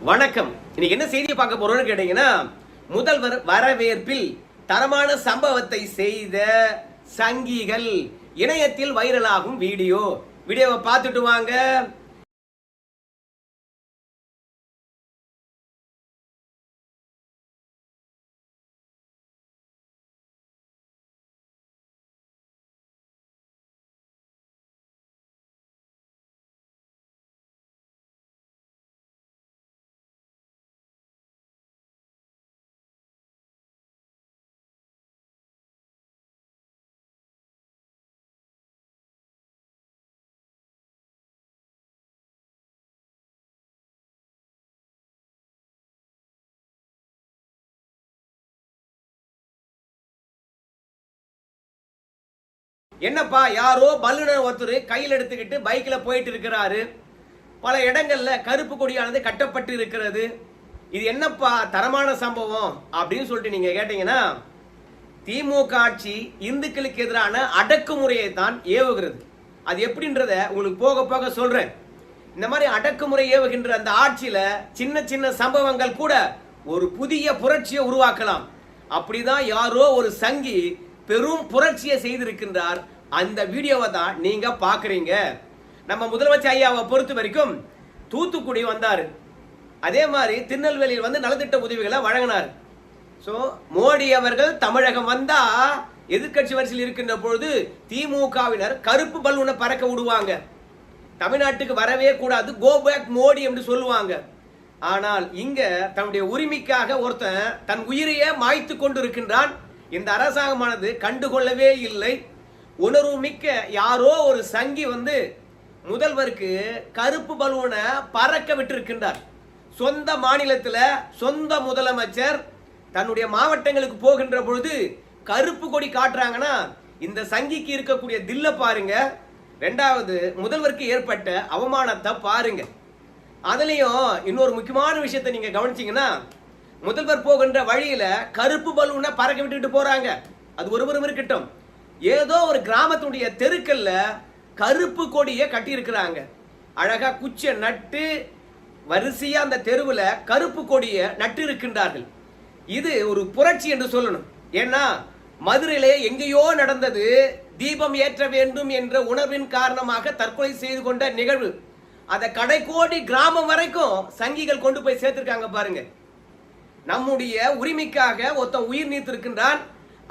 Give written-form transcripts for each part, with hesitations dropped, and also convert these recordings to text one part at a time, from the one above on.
வணக்கம். இன்னைக்கு என்ன செய்தியை பார்க்க போறோம்னு கேட்டீங்கன்னா, முதல்வர் வரவேற்பில் தரமான சம்பவத்தை செய்த சங்கிகள் இணையத்தில் வைரலாகும் வீடியோவை பார்த்துட்டு வாங்க. என்னப்பா, யாரோ பல்லுனர் ஒருத்தர் கையில் எடுத்துக்கிட்டு பைக்ல போயிட்டு இருக்கிறாரு. பல இடங்கள்ல கருப்பு கொடியானது கட்டப்பட்டு இருக்கிறது. இது என்னப்பா தரமான சம்பவம் அப்படின்னு சொல்லிட்டு நீங்க கேட்டீங்கன்னா, திமுக ஆட்சி இந்துக்களுக்கு எதிரான அடக்குமுறையை தான் ஏவுகிறது. அது எப்படின்றத உங்களுக்கு போக போக சொல்றேன். இந்த மாதிரி அடக்குமுறை ஏவுகின்ற அந்த ஆட்சியில சின்ன சின்ன சம்பவங்கள் கூட ஒரு புதிய புரட்சியை உருவாக்கலாம். அப்படிதான் யாரோ ஒரு சங்கி பெரும் புரட்சியை செய்திருக்கின்றார். அந்த வீடியோவை தான் நீங்க பாக்குறீங்க. நம்ம முதலமைச்சர் ஐயாவை பொறுத்த வரைக்கும் தூத்துக்குடி வந்தாரு. அதே மாதிரி திருநெல்வேலியில் வந்து நலத்திட்ட உதவிகளை வழங்கினார். சோ மோடி அவர்கள் தமிழகம் வந்தா எதிர்கட்சி வரிசையில் இருக்கின்ற பொழுது திமுகவினர் கருப்பு பலூனை பறக்க விடுவாங்க. தமிழ்நாட்டுக்கு வரவே கூடாது, கோ பேக் மோடி என்று சொல்லுவாங்க. ஆனால் இங்க தன்னுடைய உரிமைக்காக ஒருத்தன் தன் உயிரையே மாய்த்து கொண்டு இருக்கின்றான். இந்த அரசாங்கமானது கண்டுகொள்ளவே இல்லை. உணர்வு மிக்க யாரோ ஒரு சங்கி வந்து முதல்வருக்கு கருப்பு பலூனை பறக்க விட்டிருக்கின்றார். சொந்த மாநிலத்தில் சொந்த முதலமைச்சர் தன்னுடைய மாவட்டங்களுக்கு போகின்ற பொழுது கருப்பு கொடி காட்டுறாங்கன்னா இந்த சங்கிக்கு இருக்கக்கூடிய தில்ல பாருங்க. ரெண்டாவது, முதல்வருக்கு ஏற்பட்ட அவமானத்தை பாருங்க. அதுலயும் இன்னொரு முக்கியமான விஷயத்தை நீங்க கவனிச்சீங்கன்னா, முதல்வர் போகின்ற வழியில கருப்பு பலூனை பறக்க விட்டுட்டு போறாங்க. அது ஒருவரும் இருக்கட்டும், ஏதோ ஒரு கிராமத்துடைய தெருக்கல்ல கருப்பு கொடியை கட்டி இருக்கிறாங்க. அழகா குச்சியை நட்டு வரிசையா அந்த தெருவுல கருப்பு கொடியை நட்டு இருக்கின்றார்கள். இது ஒரு புரட்சி என்று சொல்லணும். ஏன்னா மதுரையிலே எங்கேயோ நடந்தது தீபம் ஏற்ற வேண்டும் என்ற உணர்வின் காரணமாக தற்கொலை செய்து கொண்ட நிகழ்வு. அதை கடைக்கோடி கிராமம் வரைக்கும் சங்கிகள் கொண்டு போய் சேர்த்திருக்காங்க பாருங்க. நம்முடைய உரிமைக்காக ஒருத்தன் உயிர் நீத்திருக்கின்றான்,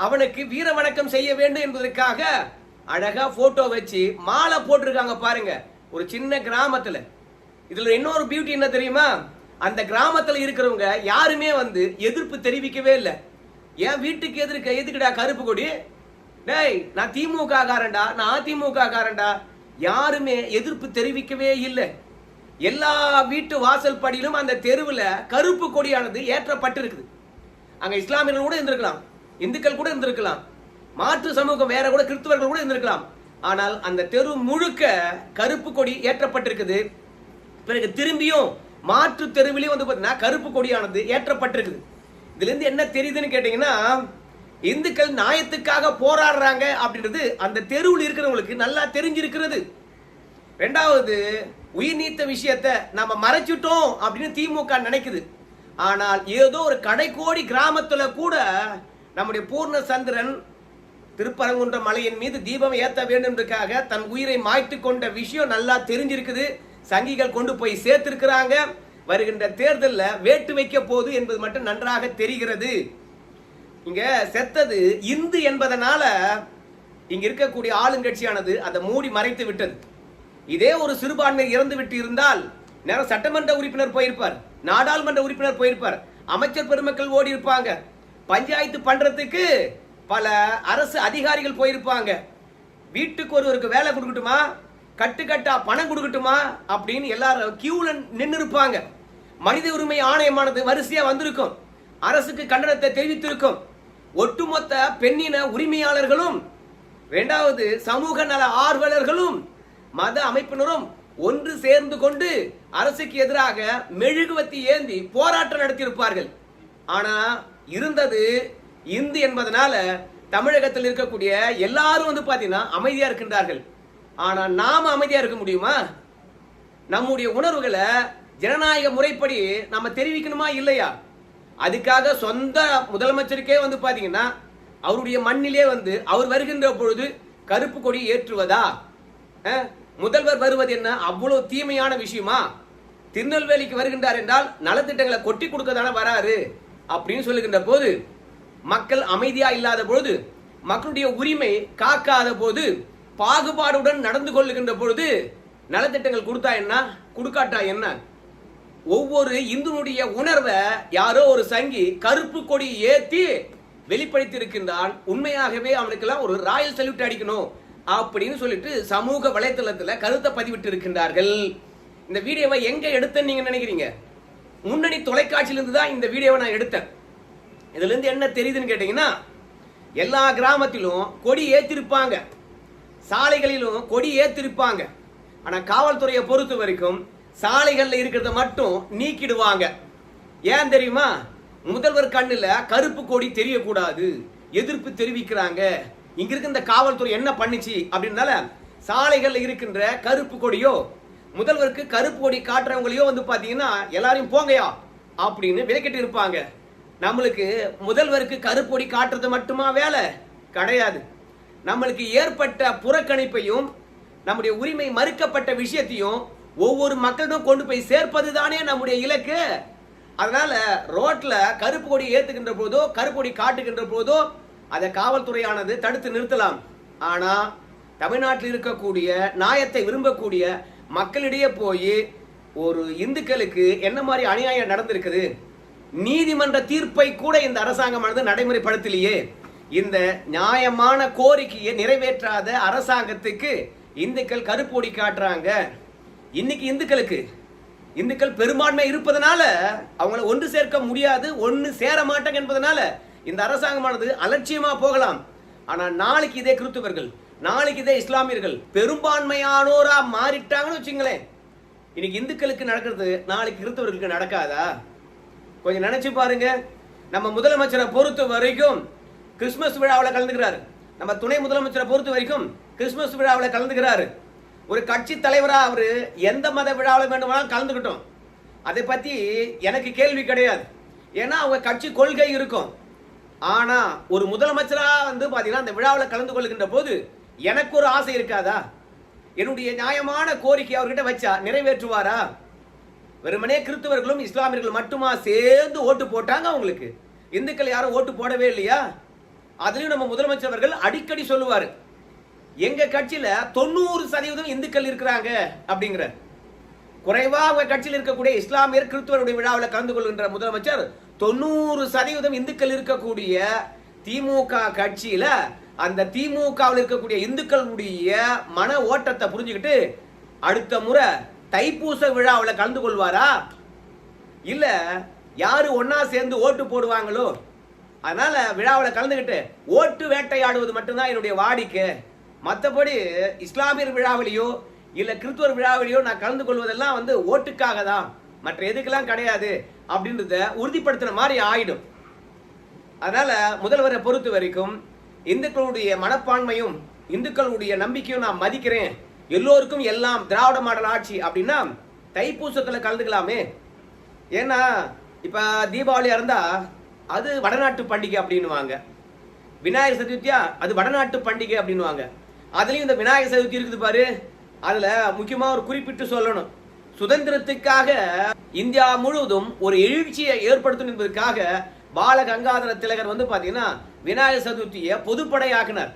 அவனுக்கு வீர வணக்கம் செய்ய வேண்டும் என்பதற்காக அழகா போட்டோ வச்சு மாலை போட்டிருக்காங்க பாருங்க, ஒரு சின்ன கிராமத்துல. இதுல இன்னொரு பியூட்டி என்ன தெரியுமா, அந்த கிராமத்துல இருக்கிறவங்க யாருமே வந்து எதிர்ப்பு தெரிவிக்கவே இல்லை. என் வீட்டுக்கு எதுக்குடா கருப்பு கொடி, டேய் நான் திமுக காரண்டா, நான் அதிமுக காரண்டா, யாருமே எதிர்ப்பு தெரிவிக்கவே இல்லை. எல்லா வீட்டு வாசல் படியிலும் அந்த தெருவில் கருப்பு கொடியானது ஏற்றப்பட்டிருக்குது. அங்க இஸ்லாமியர்கள் கூட இருந்திருக்கலாம், இந்துக்கள் கூட இருந்திருக்கலாம், மாற்று சமூகம் வேற கூட கிறிஸ்தவர்கள் கூட இருந்திருக்கலாம். ஆனால் அந்த தெரு முழுக்க கருப்பு கொடி ஏற்றப்பட்டிருக்குது. பிறகு திரும்பியும் மாற்று தெருவிலையும் வந்து பார்த்தீங்கன்னா கருப்பு கொடியானது ஏற்றப்பட்டிருக்குது. இதுல இருந்து என்ன தெரியுதுன்னு கேட்டீங்கன்னா, இந்துக்கள் நியாயத்துக்காக போராடுறாங்க அப்படின்றது அந்த தெருவில் இருக்கிறவங்களுக்கு நல்லா தெரிஞ்சிருக்கிறது. ரெண்டாவது, உயிர் நீத்த விஷயத்தை நம்ம மறைச்சிட்டோம் அப்படின்னு திமுக நினைக்குது. ஆனால் ஏதோ ஒரு கடைக்கோடி கிராமத்துல கூட நம்முடைய பூர்ணச்சந்திரன் திருப்பரங்குன்ற மலையின் மீது தீபம் ஏற்ற வேண்டும்ன்றதுக்காக தன் உயிரை மாய்த்து கொண்ட விஷயம் நல்லா தெரிஞ்சிருக்குது. சங்கிகள் கொண்டு போய் சேர்த்திருக்கிறாங்க. வருகின்ற தேர்தலில் வேட்டு வைக்க போது என்பது மட்டும் நன்றாக தெரிகிறது. இங்க செத்தது இந்து என்பதனால இங்க இருக்கக்கூடிய ஆளுங்கட்சியானது அதை மூடி மறைத்து விட்டது. இதே ஒரு சிறுபான்மை இறந்து விட்டு இருந்தால் நேரம் சட்டமன்ற உறுப்பினர் போயிருப்பார், நாடாளுமன்ற உறுப்பினர் போயிருப்பார், அமைச்சர் பெருமக்கள் ஓடி இருப்பாங்க, பஞ்சாயத்து பண்றதுக்கு பல அரசு அதிகாரிகள் போயிருப்பாங்க. வீட்டுக்கு ஒருவருக்கு வேலை கொடுக்கட்டுமா, கட்டுக்கட்டா பணம் கொடுக்கட்டுமா அப்படின்னு எல்லாரும் கியூல நின்று இருப்பாங்க. மனித உரிமை ஆணையமானது வரிசையா வந்திருக்கும், அரசுக்கு கண்டனத்தை தெரிவித்திருக்கும். ஒட்டுமொத்த பெண்ணின உரிமையாளர்களும், இரண்டாவது சமூக நல ஆர்வலர்களும், மத அமைப்பினரும் ஒன்று சேர்ந்து கொண்டு அரசுக்கு எதிராக மெழுகுவத்தி ஏந்தி போராட்டம் நடத்தியிருப்பார்கள். ஆனா இருந்தது இந்து என்பதனால தமிழகத்தில் இருக்கக்கூடிய எல்லாரும் வந்து பாத்தீங்கன்னா அமைதியா இருக்கின்றார்கள். ஆனா நாம அமைதியா இருக்க முடியுமா? நம்முடைய உணர்வுகளை ஜனநாயக முறைப்படி நம்ம தெரிவிக்கணுமா இல்லையா? அதுக்காக சொந்த முதலமைச்சருக்கே வந்து பாத்தீங்கன்னா அவருடைய மண்ணிலே வந்து அவர் வருகின்ற பொழுது கருப்பு கொடி ஏற்றுவதா? முதல்வர் வருவது என்ன அவ்வளவு தீமையான விஷயமா? திருநெல்வேலிக்கு வருகின்றார் என்றால் நலத்திட்டங்களை கொட்டி கொடுக்கதான வராரு அப்படின்னு சொல்லுகின்ற போது, மக்கள் அமைதியா இல்லாத பொழுது, மக்களுடைய உரிமை காக்காத போது, பாகுபாடுடன் நடந்து கொள்ளுகின்ற பொழுது நலத்திட்டங்கள் கொடுத்தா என்ன, கொடுக்காட்டா என்ன? ஒவ்வொரு இந்துனுடைய உணர்வை யாரோ ஒரு சங்கி கருப்பு கொடி ஏத்தி வெளிப்படுத்தி இருக்கின்றான். உண்மையாகவே அவனுக்கெல்லாம் ஒரு ராயல் சல்யூட் அடிக்கணும் அப்படின்னு சொல்லிட்டு சமூக வலைதளத்துல கருத்தை பதிவிட்டு இருக்கின்றார்கள். இந்த வீடியோவை எங்க எடுத்தேன்னு நீங்க நினைக்கிறீங்க? முன்னணி தொலைக்காட்சியிலிருந்து தான் இந்த வீடியோவை நான் எடுத்தேன். இதுல இருந்து என்ன தெரியுதுன்னு கேட்டீங்கன்னா, எல்லா கிராமத்திலும் கொடி ஏத்திருப்பாங்க, சாலைகளிலும் கொடி ஏத்திருப்பாங்க. ஆனா காவல்துறையை பொறுத்த வரைக்கும் சாலைகள்ல இருக்கிறத மட்டும் நீக்கிடுவாங்க. ஏன் தெரியுமா? முதல்வர் கண்ணுல கருப்பு கொடி தெரியக்கூடாது, எதிர்ப்பு தெரிவிக்கிறாங்க. இங்க இருக்க இந்த காவல்துறை என்ன பண்ணுச்சு அப்படின்னால சாலைகள்ல இருக்கின்ற கருப்பு கொடியோ, முதல்வருக்கு கருப்பு கொடி காட்டுறவங்களையோ வந்து பாத்தீங்கன்னா எல்லாரையும் போங்கயா அப்படின்னு விலக்கிட்டு இருப்பாங்க. நம்மளுக்கு முதல்வருக்கு கருப்பு கொடி காட்டுறது மட்டுமா வேலை? கிடையாது. நம்மளுக்கு ஏற்பட்ட புறக்கணிப்பையும் நம்முடைய உரிமை மறுக்கப்பட்ட விஷயத்தையும் ஒவ்வொரு மக்களிடம் கொண்டு போய் சேர்ப்பது தானே நம்முடைய இலக்கு. அதனால ரோட்ல கருப்பு கொடி ஏத்துக்கின்ற போதோ கருப்பு கொடி காட்டுகின்ற போதோ அதை காவல்துறையானது தடுத்து நிறுத்தலாம். ஆனா தமிழ்நாட்டில் இருக்கக்கூடிய நியாயத்தை விரும்பக்கூடிய மக்களிடையே போய் ஒரு இந்துக்களுக்கு என்ன மாதிரி அநியாயம் நடந்திருக்குது, நீதிமன்ற தீர்ப்பை கூட இந்த அரசாங்கமானது நடைமுறைப்படுத்தலையே. இந்த நியாயமான கோரிக்கையை நிறைவேற்றாத அரசாங்கத்துக்கு இந்துக்கள் கருப்பு கொடி காட்டுறாங்க. இன்னைக்கு இந்துக்கள் பெரும்பான்மை இருப்பதனால அவங்கள ஒன்று சேர்க்க முடியாது, ஒன்று சேர மாட்டாங்க என்பதனால இந்த அரசாங்கமானது அலட்சியமா போகலாம். ஆனா நாளைக்கு இதே கிறிஸ்துவர்கள், நாளைக்கு இதே இஸ்லாமியர்கள் பெரும்பான்மையானோரா மாறிட்டாங்கன்னு வச்சுங்களேன், இன்னைக்கு இந்துக்களுக்கு நடக்கிறது நாளைக்கு கிறிஸ்தவர்களுக்கு நடக்காதா? கொஞ்சம் நினைச்சு பாருங்க. நம்ம முதலமைச்சரை பொறுத்த வரைக்கும் கிறிஸ்துமஸ் விழாவில் கலந்துக்கிறாரு. நம்ம துணை முதலமைச்சரை பொறுத்த வரைக்கும் கிறிஸ்துமஸ் விழாவில் கலந்துக்கிறாரு. ஒரு கட்சி தலைவரா அவரு எந்த மத விழாவில் வேண்டுமானாலும் கலந்துக்கிட்டோம், அதை பத்தி எனக்கு கேள்வி கிடையாது. ஏன்னா அவங்க கட்சி கொள்கை இருக்கும். ஆனா ஒரு முதலமைச்சரா வந்து பாத்தீங்கன்னா அந்த விழாவில் கலந்து கொள்கின்ற போது எனக்கு ஒரு ஆசை இருக்காதா? என்னுடைய நியாயமான கோரிக்கை அவர்கிட்ட வச்சா நிறைவேற்றுவாரா? வெறுமனே கிறிஸ்தவர்களும் இஸ்லாமியர்களும் மட்டுமா சேர்ந்து ஓட்டு போட்டாங்க அவங்களுக்கு? இந்துக்கள் யாரும் ஓட்டு போடவே இல்லையா? அதுலயும் நம்ம முதலமைச்சர் அவர்கள் அடிக்கடி சொல்லுவாரு, எங்க கட்சியில 90% இந்துக்கள் இருக்கிறாங்க அப்படிங்கிற. குறைவா அவங்க கட்சியில் இருக்கக்கூடிய இஸ்லாமியர் கிறிஸ்தவருடைய விழாவில் கலந்து கொள்கின்ற முதலமைச்சர் 90% இந்துக்கள் இருக்கக்கூடிய திமுக கட்சியில அந்த திமுகவில் இருக்கக்கூடிய இந்துக்களுடைய மன ஓட்டத்தை புரிஞ்சுக்கிட்டு அடுத்த முறை தைப்பூச விழாவில் கலந்து கொள்வாரா? இல்ல யாரு ஒன்னா சேர்ந்து ஓட்டு போடுவாங்களோ அதனால விழாவில் கலந்துகிட்டு ஓட்டு வேட்டையாடுவது மட்டும்தான் என்னுடைய வாடிக்கை. மற்றபடி இஸ்லாமியர் விழாவிலையோ இல்ல கிறிஸ்துவர் விழாவிலையோ நான் கலந்து கொள்வதெல்லாம் வந்து ஓட்டுக்காக தான், மற்ற எதுக்கெல்லாம் கிடையாது அப்படின்றத உறுதிப்படுத்துற மாதிரி ஆயிடும். அதனால முதல்வரை பொறுத்த வரைக்கும் இந்துக்களுடைய மனப்பான்மையும் இந்துக்களுடைய நம்பிக்கையும் நான் மதிக்கிறேன். எல்லோருக்கும் எல்லாம் திராவிட மாடல் ஆட்சி அப்படின்னா தைப்பூசத்துல கலந்துக்கலாமே. ஏன்னா இப்ப தீபாவளியா இருந்தா அது வடநாட்டு பண்டிகை அப்படின்னுவாங்க, விநாயகர் சதுர்த்தியா அது வடநாட்டு பண்டிகை அப்படின்னுவாங்க. அதுலயும் இந்த விநாயகர் சதுர்த்தி இருக்குது பாரு, அதுல முக்கியமா ஒரு குறிப்பிட்டு சொல்லணும், சுதந்திரத்துக்காக இந்தியா முழுவதும் ஒரு எழுச்சியை ஏற்படுத்தணும் என்பதற்காக பால கங்காதர திலகர் வந்து பாத்தீங்கன்னா விநாயகர் சதுர்த்தியை பொதுப்படையாக்கினார்.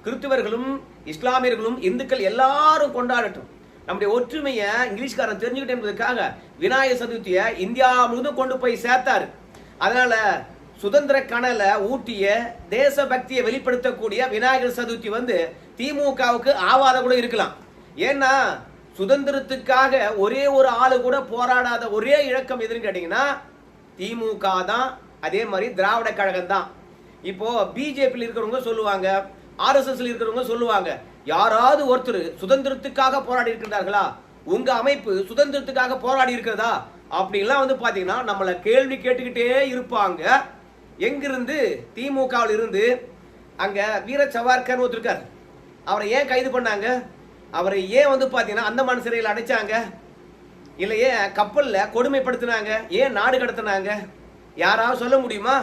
கிறிஸ்தவர்களும் இஸ்லாமியர்களும் இந்துக்கள் எல்லாரும் கொண்டாடட்டும், நம்முடைய ஒற்றுமையை இங்கிலீஷ்காரன் தெரிஞ்சுக்கிட்டு என்பதற்காக விநாயகர் சதுர்த்தியை இந்தியா முழுவதும் கொண்டு போய் சேர்த்தாரு. அதனால சுதந்திர கனல ஊட்டிய தேசபக்தியை வெளிப்படுத்தக்கூடிய விநாயகர் சதுர்த்தி வந்து திமுகவுக்கு ஆவாத கூட இருக்கலாம். ஏன்னா சுதந்திரத்துக்காக ஒரே ஒரு ஆளு கூட போராடாத ஒரே இழக்கம் எதுன்னு கேட்டீங்கன்னா திமுக தான், அதே மாதிரி திராவிட கழகம் தான். இப்போ பிஜேபியில் இருக்கிறவங்க சொல்லுவாங்க, ஆர்எஸ்எஸ்ல இருக்கிறவங்க சொல்லுவாங்க, யாராவது ஒருத்தர் சுதந்திரத்துக்காக போராடி இருக்கின்றார்களா, உங்க அமைப்பு சுதந்திரத்துக்காக போராடி இருக்கிறதா அப்படின்லாம் வந்து பாத்தீங்கன்னா நம்மள கேள்வி கேட்டுக்கிட்டே இருப்பாங்க. எங்கிருந்து? திமுகவில் இருந்து. அங்க வீர சவார்கர் ஒருத்தருக்கார், அவரை ஏன் கைது பண்ணாங்க, அவரை ஏன் வந்து பாத்தீங்கன்னா அந்தமான் சிறையில் அடைச்சாங்க? இல்லையே கப்பல்ல கொடுமைப்படுத்தினாங்க, ஏன் நாடு கடத்தினாங்க, யாராவது சொல்ல முடியுமா?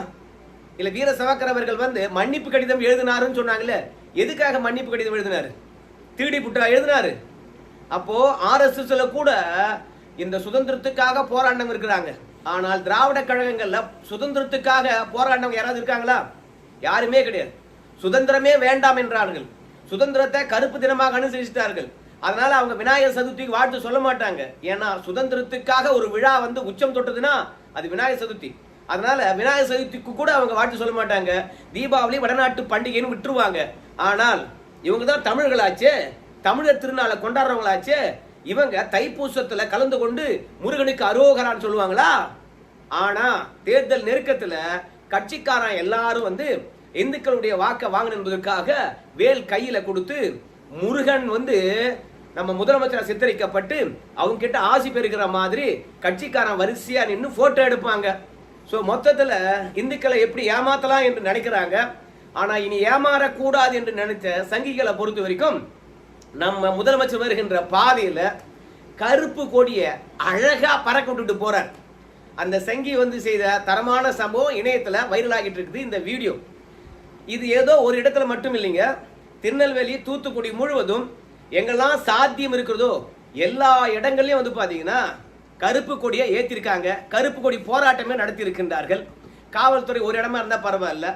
இல்ல வீர சவக்கர் அவர்கள் வந்து மன்னிப்பு கடிதம் எழுதினாருன்னு சொன்னாங்கல்ல, எதுக்காக மன்னிப்பு கடிதம் எழுதினாரு? திருடி புட்டா எழுதினாரு? அப்போ RSSல கூட இந்த சுதந்திரத்துக்காக போராட்டம் இருக்கிறாங்க. ஆனால் திராவிட கழகங்கள்ல சுதந்திரத்துக்காக போராட்டம் யாராவது இருக்காங்களா? யாருமே கிடையாது. சுதந்திரமே வேண்டாம் என்றார்கள். சுதந்திரத்தை கருப்பு தினமாக அனுசரித்தார்கள். அதனால அவங்க விநாயகர் சதுர்த்திக்கு வாழ்த்து சொல்ல மாட்டாங்க. ஏன்னா சுதந்திரத்துக்காக ஒரு விழா வந்து உச்சம் தொட்டதுன்னா அது விநாயகர் சதுர்த்தி. அதனால விநாயகர் சதுர்த்திக்கு கூட அவங்க வாழ்த்து சொல்ல மாட்டாங்க. தீபாவளி வடநாட்டு பண்டிகைன்னு விட்டுருவாங்க. ஆனால் இவங்க தான் தமிழர்களாச்சே, தமிழர் திருநாளை கொண்டாடுறவங்களாச்சே. இவங்க தைப்பூசத்துல கலந்து கொண்டு முருகனுக்கு அரோகரான்னு சொல்லுவாங்களா? ஆனா தேர்தல் நெருக்கத்துல கட்சிக்காரன் எல்லாரும் வந்து இந்துக்களுடைய வாக்க வாங்கணும் என்பதற்காக வேல் கையில கொடுத்து முருகன் வந்து நம்ம முதலமைச்சர் சித்தரிக்கப்பட்டு அவங்க கிட்ட ஆசி பெறுகிற மாதிரி கட்சிக்காரன் வரிசையா நின்று போட்டோ எடுப்பாங்க. ஸோ மொத்தத்துல இந்துக்களை எப்படி ஏமாத்தலாம் என்று நினைக்கிறாங்க. ஆனா இனி ஏமாறக்கூடாது என்று நினைச்ச சங்கிகளை பொறுத்த வரைக்கும் நம்ம முதலமைச்சர் வருகின்ற பாதையில கருப்பு கொடிய அழகா பறக்க விட்டுட்டு போறார். அந்த சங்கி வந்து செய்த தரமான சம்பவம் இணையத்துல வைரல் ஆகிட்டு இருக்குது இந்த வீடியோ. இது ஏதோ ஒரு இடத்துல மட்டும் இல்லைங்க, திருநெல்வேலி தூத்துக்குடி முழுவதும் எங்கெல்லாம் சாத்தியம் இருக்கிறதோ எல்லா இடங்கள்லயும் வந்து பாத்தீங்கன்னா கருப்பு கொடியை ஏற்றிருக்காங்க. கருப்பு கொடி போராட்டமே நடத்தி இருக்கின்றார்கள். காவல்துறை ஒரு இடமா இருந்தா பரவாயில்ல,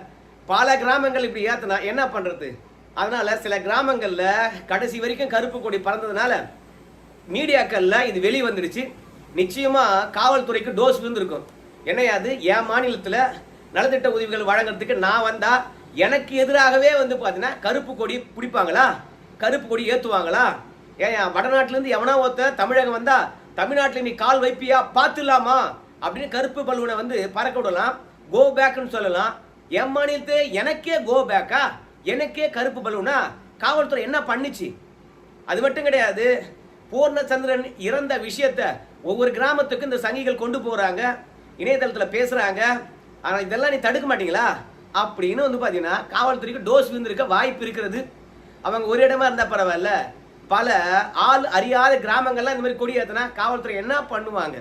பல கிராமங்கள் இப்படி ஏத்தினா என்ன பண்றது? அதனால சில கிராமங்கள்ல கடைசி வரைக்கும் கருப்பு கொடி பறந்ததுனால மீடியாக்கள்ல இது வெளி வந்துடுச்சு. நிச்சயமா காவல்துறைக்கு டோஸ் விழுந்திருக்கும். என்னையாது என் மாநிலத்துல நலத்திட்ட உதவிகள் வழங்குறதுக்கு நான் வந்தா எனக்கு எதிராகவே வந்து பாத்தீங்கன்னா கருப்பு கொடி பிடிப்பாங்களா, கருப்பு கொடி ஏத்துவாங்களா? ஏன் வடநாட்டுல இருந்து எவனா ஒருத்த தமிழகம் வந்தா தமிழ்நாட்டில் நீ கால் வைப்பியா பார்த்துலாமா அப்படின்னு கருப்பு பலூனை வந்து பறக்க விடலாம், கோ பேக்னு சொல்லலாம். என் மாநிலத்தை எனக்கே கோ பேக்கா, எனக்கே கருப்பு பலூனா? காவல்துறை என்ன பண்ணிச்சு? அது மட்டும் கிடையாது, பூர்ணச்சந்திரன் இறந்த விஷயத்த ஒவ்வொரு கிராமத்துக்கும் இந்த சங்கிகள் கொண்டு போறாங்க, இணையதளத்தில் பேசுறாங்க. ஆனா இதெல்லாம் நீ தடுக்க மாட்டீங்களா அப்படின்னு வந்து பாத்தீங்கன்னா காவல்துறைக்கு டோஸ் விழுந்திருக்க வாய்ப்பு இருக்கிறது. அவங்க ஒரு இடமா இருந்தா பரவாயில்ல, பல ஆள் அறியாத கிராமங்கள்லாம் இந்த மாதிரி கொடி ஏற்றினா காவல்துறை என்ன பண்ணுவாங்க?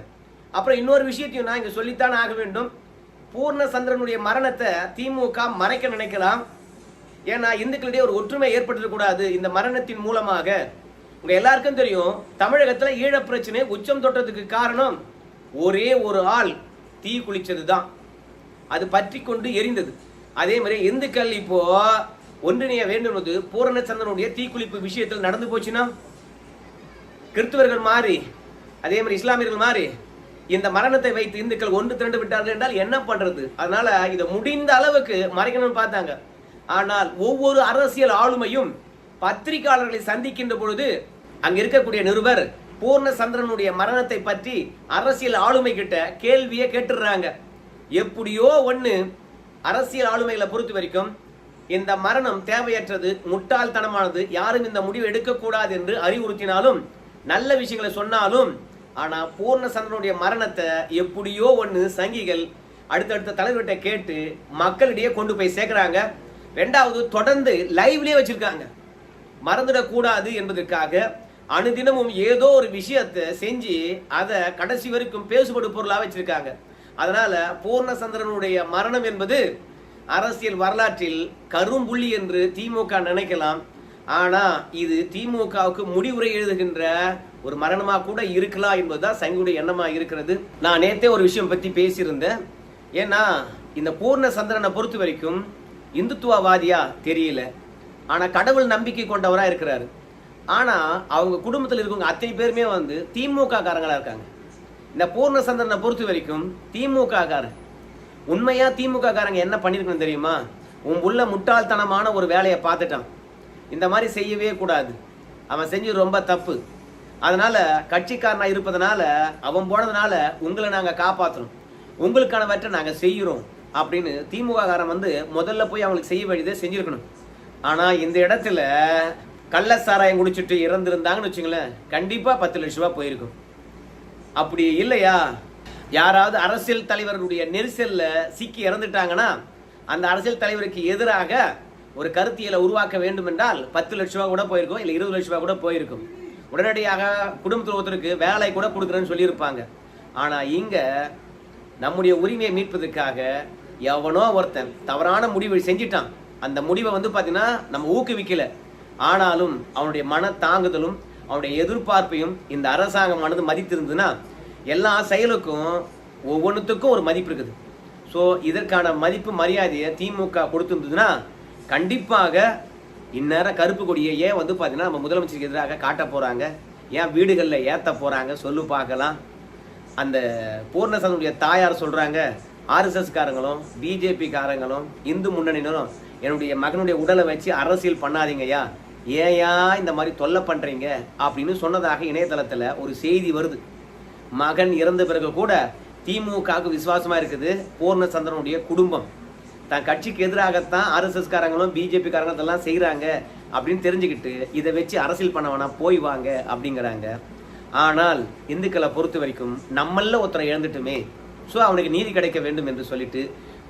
அப்புறம் இன்னொரு விஷயத்தையும் நான் இங்க சொல்லித்தான் ஆக வேண்டும். பூர்ணச்சந்திரனுடைய மரணத்தை திமுக மறைக்க நினைக்கலாம். ஏன்னா இந்துக்களிடையே ஒரு ஒற்றுமை ஏற்பட்டுக்கூடாது இந்த மரணத்தின் மூலமாக. உங்க எல்லாருக்கும் தெரியும், தமிழகத்துல ஈழ பிரச்சனை உச்சம் தொட்டதுக்கு காரணம் ஒரே ஒரு ஆள் தீ குளிச்சது தான். அது பற்றி கொண்டு எரிந்தது. அதே மாதிரி இந்துக்கள் இப்போ ஒன்றிணைய வேண்டும் என்பது பூரணச்சந்திரனுடைய தீக்குளிப்பு விஷயத்தில் நடந்து போச்சுன்னா, கிறிஸ்தவர்கள் மாறி அதே மாதிரி இஸ்லாமியர்கள் மாறி இந்த மரணத்தை வைத்து இந்துக்கள் ஒன்று திரண்டு விட்டார்கள் என்றால் என்ன பண்றது? அதனால இதை முடிந்த அளவுக்கு மறைக்கணும்னு பார்த்தாங்க. ஆனால் ஒவ்வொரு அரசியல் ஆளுமையும் பத்திரிகையாளர்களை சந்திக்கின்ற பொழுது அங்க இருக்கக்கூடிய நிருபர் பூர்ணச்சந்திரனுடைய மரணத்தை பற்றி அரசியல் ஆளுமை கிட்ட கேள்வியை கேட்டுறாங்க. எப்படியோ ஒண்ணு அரசியல் ஆளுமைகளை பொறுத்த வரைக்கும் இந்த மரணம் தேவையற்றது, முட்டாள்தனமானது, யாரும் இந்த முடிவு எடுக்கக்கூடாது என்று அறிவுறுத்தினாலும் நல்ல விஷயங்களை சொன்னாலும், ஆனா பூர்ணச்சந்திரனுடைய மரணத்தை எப்படியோ ஒண்ணு சங்கிகள் அடுத்தடுத்த தலைவர்கிட்ட கேட்டு மக்களிடையே கொண்டு போய் சேர்க்கிறாங்க. ரெண்டாவது, தொடர்ந்து லைவ்லயே வச்சிருக்காங்க. மறந்துடக்கூடாது என்பதற்காக அனுதினமும் ஏதோ ஒரு விஷயத்தை செஞ்சு அதை கடைசி வரைக்கும் பேசுபடு பொருளா வச்சிருக்காங்க. அதனால பூர்ணச்சந்திரனுடைய மரணம் என்பது அரசியல் வரலாற்றில் கரும்புள்ளி என்று திமுக நினைக்கலாம். ஆனா இது திமுகவுக்கு முடிவுரை எழுதுகின்ற ஒரு மரணமா கூட இருக்கலாம் என்பதுதான் சங்கியுடைய எண்ணமா இருக்கிறது. நான் நேத்தே ஒரு விஷயம் பத்தி பேசியிருந்தேன். ஏன்னா இந்த பூர்ணச்சந்திரனை பொறுத்த வரைக்கும் இந்துத்துவவாதியா தெரியல, ஆனா கடவுள் நம்பிக்கை கொண்டவரா இருக்கிறாரு. ஆனா அவங்க குடும்பத்தில் இருக்கவங்க அத்தனை பேருமே வந்து திமுக காரங்களா இருக்காங்க. இந்த பூர்ணச்சந்திரனை பொறுத்த வரைக்கும் திமுக காரன். உண்மையா திமுக காரங்க என்ன பண்ணிருக்கணும் தெரியுமா? உன் உள்ள முட்டாள்தனமான ஒரு வேலையை பார்த்துட்டான், இந்த மாதிரி செய்யவே கூடாது, அவன் செஞ்சது ரொம்ப தப்பு, அதனால கட்சிக்காரனா இருப்பதனால அவன் போனதுனால உங்களை நாங்க காப்பாற்றணும், உங்களுக்கானவற்றை நாங்க செய்யறோம் அப்படின்னு திமுக காரன் வந்து முதல்ல போய் அவங்களுக்கு செய்ய வேண்டியதை செஞ்சிருக்கணும். ஆனா இந்த இடத்துல கள்ள சாராயம் குடிச்சிட்டு இறந்திருந்தாங்கன்னு வச்சுங்களேன், கண்டிப்பா 10 லட்சம் ரூபாய் போயிருக்கும். அப்படி இல்லையா, யாராவது அரசியல் தலைவர்களுடைய நெரிசல்ல சிக்கி இறந்துட்டாங்கன்னா அந்த அரசியல் தலைவருக்கு எதிராக ஒரு கருத்தியலை உருவாக்க வேண்டும் என்றால் 10 லட்சம் ரூபாய் கூட போயிருக்கும், இல்ல 20 லட்சம் ரூபாய் கூட போயிருக்கும். உடனடியாக குடும்பத்தில் ஒருத்தருக்கு வேலை கூட கொடுக்குறேன்னு சொல்லியிருப்பாங்க. ஆனால் இங்கே நம்முடைய உரிமையை மீட்பதற்காக எவனோ ஒருத்தன் தவறான முடிவை செஞ்சிட்டான். அந்த முடிவை பார்த்தீங்கன்னா நம்ம ஊக்குவிக்கல. ஆனாலும் அவனுடைய மன தாங்குதலும் அவனுடைய எதிர்பார்ப்பையும் இந்த அரசாங்கமானது மதித்திருந்ததுன்னா எல்லா செயலுக்கும் ஒவ்வொன்றுத்துக்கும் ஒரு மதிப்பு இருக்குது. ஸோ இதற்கான மதிப்பு மரியாதையை திமுக கொடுத்துருந்ததுன்னா கண்டிப்பாக இந்நேரம் கருப்பு கொடியை ஏன் பார்த்தீங்கன்னா நம்ம முதலமைச்சருக்கு எதிராக காட்ட போகிறாங்க, ஏன் வீடுகளில் ஏற்ற போகிறாங்க சொல்லு பார்க்கலாம். அந்த பூர்ணசனுடைய தாயார் சொல்கிறாங்க, ஆர்எஸ்எஸ்காரங்களும் பிஜேபிக்காரங்களும் இந்து முன்னணியினரும் என்னுடைய மகனுடைய உடலை வச்சு அரசியல் பண்ணாதீங்கய்யா, ஏயா இந்த மாதிரி தொல்லை பண்ணுறீங்க அப்படின்னு சொன்னதாக இணையதளத்தில் ஒரு செய்தி வருது. மகன் இறந்த பிறகு கூட திமுகவுக்கு விசுவாசமாக இருக்குது பூர்ணச்சந்திரனுடைய குடும்பம். தன் கட்சிக்கு எதிராகத்தான் ஆர்எஸ்எஸ்காரங்களும் பிஜேபிக்காரங்களும் இதெல்லாம் செய்கிறாங்க அப்படின்னு தெரிஞ்சுக்கிட்டு இதை வச்சு அரசியல் பண்ண வேணாம், போய் வாங்க அப்படிங்கிறாங்க. ஆனால் இந்துக்களை பொறுத்த வரைக்கும் நம்மள ஒருத்தரை இழந்துட்டுமே, ஸோ அவனுக்கு நீதி கிடைக்க வேண்டும் என்று சொல்லிட்டு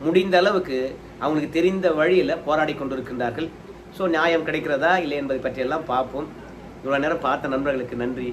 முடிந்த அளவுக்கு அவங்களுக்கு தெரிந்த வழியில் போராடி கொண்டிருக்கின்றார்கள். ஸோ நியாயம் கிடைக்கிறதா இல்லை என்பதை பற்றியெல்லாம் பார்ப்போம். இவ்வளோ நேரம் பார்த்த நண்பர்களுக்கு நன்றி.